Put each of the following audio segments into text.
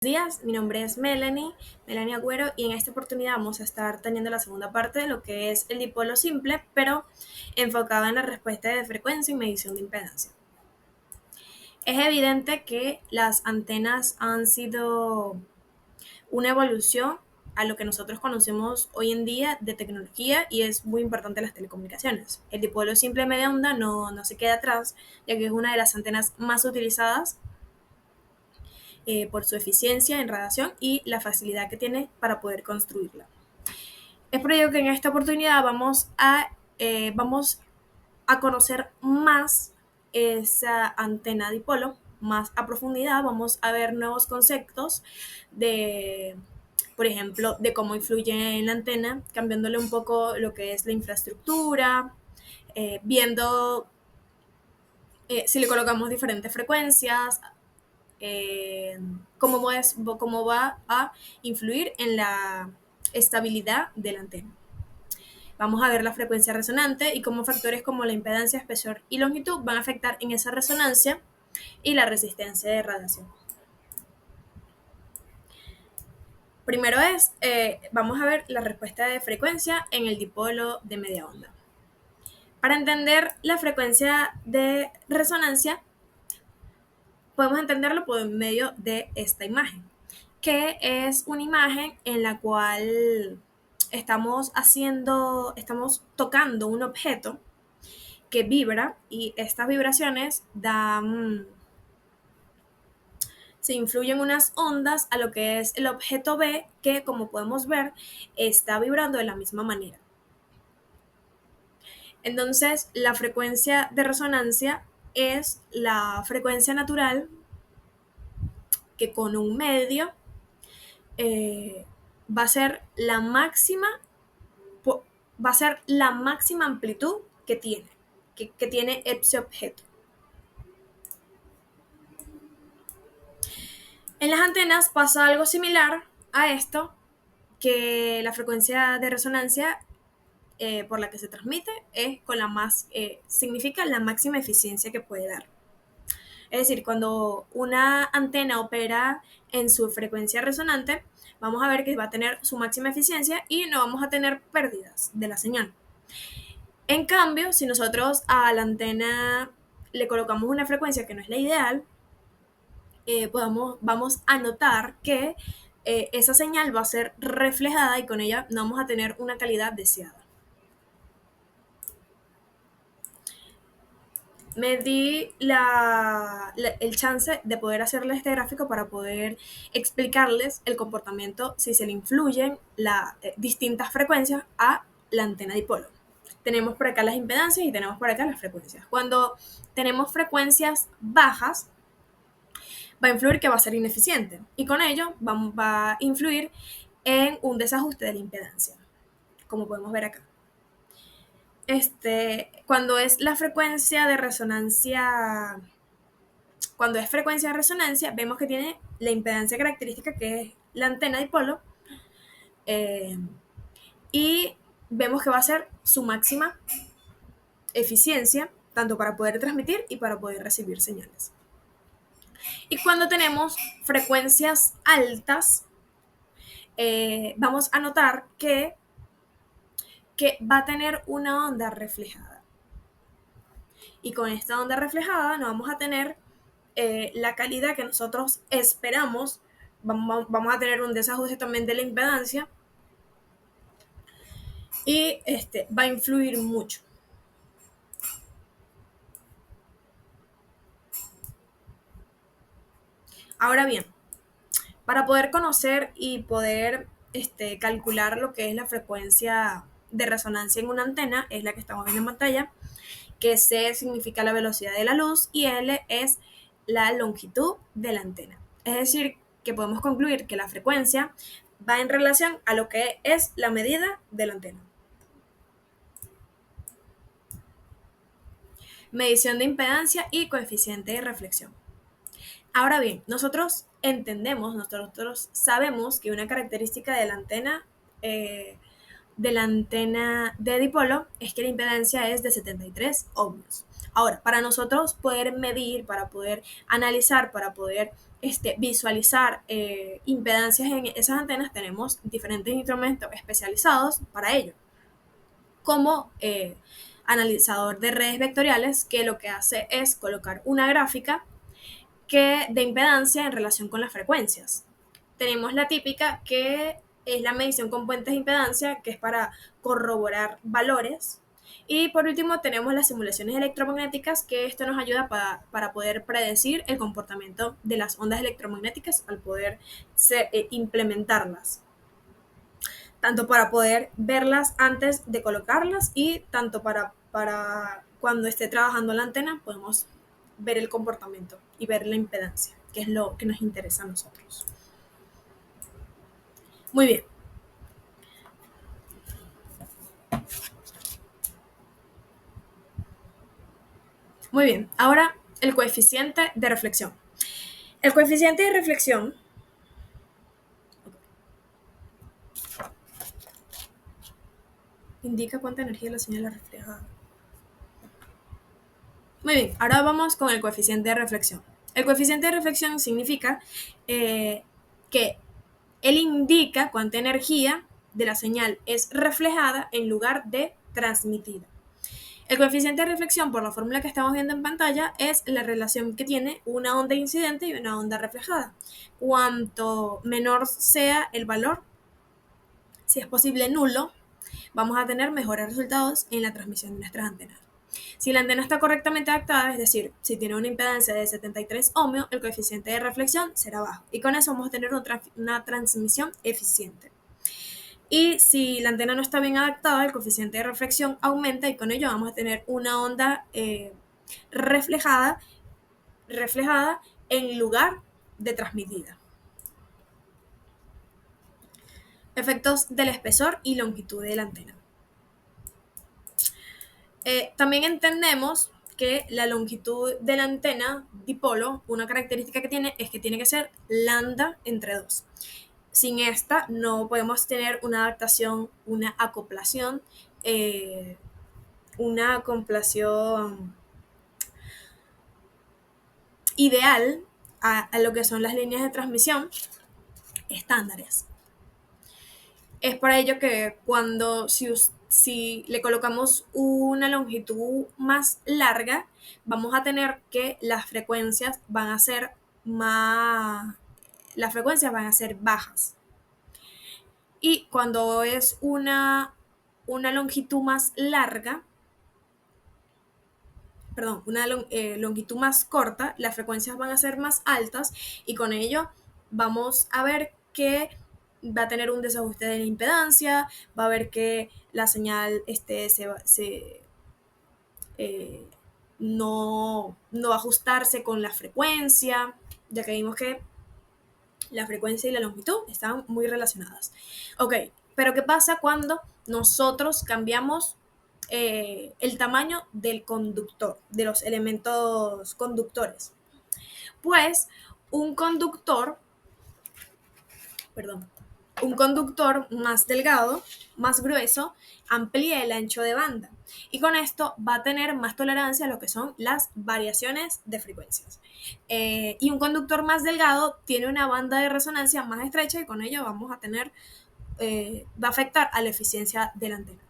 Días, mi nombre es Melanie Agüero, y en esta oportunidad vamos a estar teniendo la segunda parte de lo que es el dipolo simple, pero enfocado en la respuesta de frecuencia y medición de impedancia. Es evidente que las antenas han sido una evolución a lo que nosotros conocemos hoy en día de tecnología, y es muy importante las telecomunicaciones. El dipolo simple media onda no se queda atrás, ya que es una de las antenas más utilizadas por su eficiencia en radiación y la facilidad que tiene para poder construirla. Es por ello que en esta oportunidad vamos a conocer más esa antena dipolo, más a profundidad. Vamos a ver nuevos conceptos de, por ejemplo, de cómo influye en la antena, cambiándole un poco lo que es la infraestructura, viendo si le colocamos diferentes frecuencias, cómo va a influir en la estabilidad de la antena. Vamos a ver la frecuencia resonante y cómo factores como la impedancia, espesor y longitud van a afectar en esa resonancia y la resistencia de radiación. Primero vamos a ver la respuesta de frecuencia en el dipolo de media onda. Para entender la frecuencia de resonancia, podemos entenderlo por medio de esta imagen, que es una imagen en la cual estamos tocando un objeto que vibra, y estas vibraciones se influyen unas ondas a lo que es el objeto B, que, como podemos ver, está vibrando de la misma manera. Entonces, la frecuencia de resonancia es la frecuencia natural que con un medio va a ser la máxima amplitud que tiene ese objeto. En las antenas pasa algo similar a esto, que la frecuencia de resonancia por la que se transmite significa la máxima eficiencia que puede dar. Es decir, cuando una antena opera en su frecuencia resonante, vamos a ver que va a tener su máxima eficiencia y no vamos a tener pérdidas de la señal. En cambio, si nosotros a la antena le colocamos una frecuencia que no es la ideal, vamos a notar que esa señal va a ser reflejada y con ella no vamos a tener una calidad deseada. Me di el chance de poder hacerles este gráfico para poder explicarles el comportamiento si se le influyen las distintas frecuencias a la antena dipolo. Tenemos por acá las impedancias y tenemos por acá las frecuencias. Cuando tenemos frecuencias bajas, va a influir que va a ser ineficiente, y con ello va a influir en un desajuste de la impedancia, como podemos ver acá. Cuando es la frecuencia de resonancia, cuando es frecuencia de resonancia, vemos que tiene la impedancia característica, que es la antena dipolo, y vemos que va a ser su máxima eficiencia, tanto para poder transmitir y para poder recibir señales. Y cuando tenemos frecuencias altas, vamos a notar que va a tener una onda reflejada. Y con esta onda reflejada no vamos a tener la calidad que nosotros esperamos. Vamos a tener un desajuste también de la impedancia, y va a influir mucho. Ahora bien, para poder conocer y poder calcular lo que es la frecuencia de resonancia en una antena, es la que estamos viendo en pantalla, que C significa la velocidad de la luz y L es la longitud de la antena. Es decir, que podemos concluir que la frecuencia va en relación a lo que es la medida de la antena. Medición de impedancia y coeficiente de reflexión. Ahora bien, nosotros sabemos que una característica de la antena de dipolo es que la impedancia es de 73 ohmios. Ahora, para nosotros poder medir, para poder analizar, para poder visualizar impedancias en esas antenas, tenemos diferentes instrumentos especializados para ello, como analizador de redes vectoriales, que lo que hace es colocar una gráfica de impedancia en relación con las frecuencias. Tenemos la típica, que es la medición con puentes de impedancia, que es para corroborar valores. Y por último tenemos las simulaciones electromagnéticas, que esto nos ayuda para poder predecir el comportamiento de las ondas electromagnéticas al poder implementarlas, tanto para poder verlas antes de colocarlas y tanto para cuando esté trabajando la antena podemos ver el comportamiento y ver la impedancia, que es lo que nos interesa a nosotros. Muy bien. Muy bien. Ahora el coeficiente de reflexión. El coeficiente de reflexión indica cuánta energía la señal reflejada. Muy bien, ahora vamos con el coeficiente de reflexión. El coeficiente de reflexión significa que él indica cuánta energía de la señal es reflejada en lugar de transmitida. El coeficiente de reflexión, por la fórmula que estamos viendo en pantalla, es la relación que tiene una onda incidente y una onda reflejada. Cuanto menor sea el valor, si es posible nulo, vamos a tener mejores resultados en la transmisión de nuestras antenas. Si la antena está correctamente adaptada, es decir, si tiene una impedancia de 73 ohmios, el coeficiente de reflexión será bajo. Y con eso vamos a tener una transmisión eficiente. Y si la antena no está bien adaptada, el coeficiente de reflexión aumenta y con ello vamos a tener una onda reflejada en lugar de transmitida. Efectos del espesor y longitud de la antena. También entendemos que la longitud de la antena dipolo, una característica que tiene es que tiene que ser lambda entre 2. Sin esta no podemos tener una adaptación, una acoplación ideal a lo que son las líneas de transmisión estándares. Es para ello que si le colocamos una longitud más larga, vamos a tener que las frecuencias van a ser bajas. Y cuando es una longitud más larga, una longitud más corta, las frecuencias van a ser más altas y con ello vamos a ver que va a tener un desajuste de la impedancia, va a ver que la señal no va a ajustarse con la frecuencia, ya que vimos que la frecuencia y la longitud están muy relacionadas. Ok, pero ¿qué pasa cuando nosotros cambiamos el tamaño del conductor, de los elementos conductores? Pues un conductor más delgado, más grueso, amplía el ancho de banda y con esto va a tener más tolerancia a lo que son las variaciones de frecuencias. Y un conductor más delgado tiene una banda de resonancia más estrecha y con ello vamos a tener, va a afectar a la eficiencia de la antena.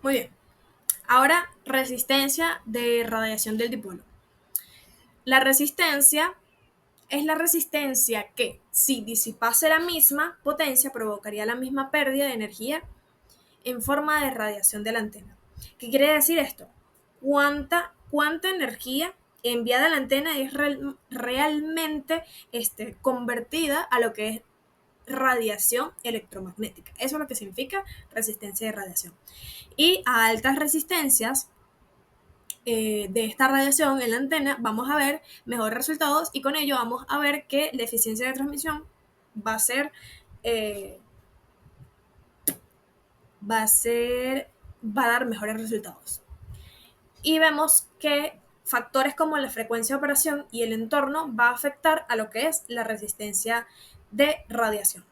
Muy bien. Ahora, resistencia de radiación del dipolo. La resistencia es la resistencia que, si disipase la misma potencia, provocaría la misma pérdida de energía en forma de radiación de la antena. ¿Qué quiere decir esto? ¿Cuánta energía enviada a la antena es realmente convertida a lo que es radiación electromagnética? Eso es lo que significa resistencia de radiación. Y a altas resistencias de esta radiación en la antena vamos a ver mejores resultados y con ello vamos a ver que la eficiencia de transmisión va a dar mejores resultados. Y vemos que factores como la frecuencia de operación y el entorno va a afectar a lo que es la resistencia de radiación.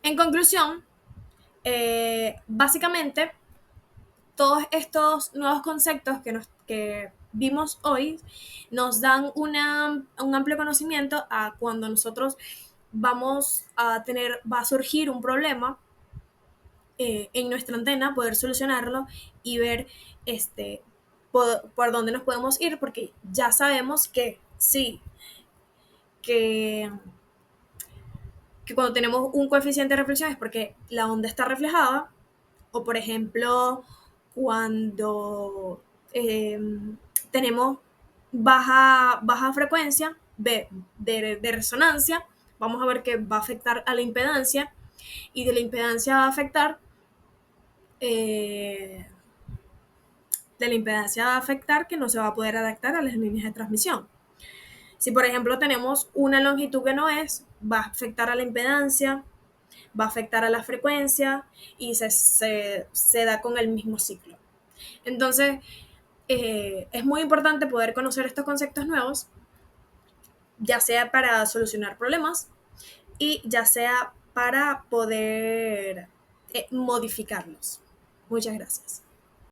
En conclusión, Básicamente, todos estos nuevos conceptos que vimos hoy nos dan un amplio conocimiento a cuando nosotros va a surgir un problema en nuestra antena, poder solucionarlo y ver por dónde nos podemos ir, porque ya sabemos que sí, que, que cuando tenemos un coeficiente de reflexión es porque la onda está reflejada, o por ejemplo, cuando eh, tenemos baja frecuencia de resonancia, vamos a ver que va a afectar a la impedancia, y de la impedancia va a afectar eh, que no se va a poder adaptar a las líneas de transmisión. Si por ejemplo tenemos una longitud que no es, va a afectar a la impedancia, va a afectar a la frecuencia y se da con el mismo ciclo. Entonces, es muy importante poder conocer estos conceptos nuevos, ya sea para solucionar problemas y ya sea para poder modificarlos. Muchas gracias.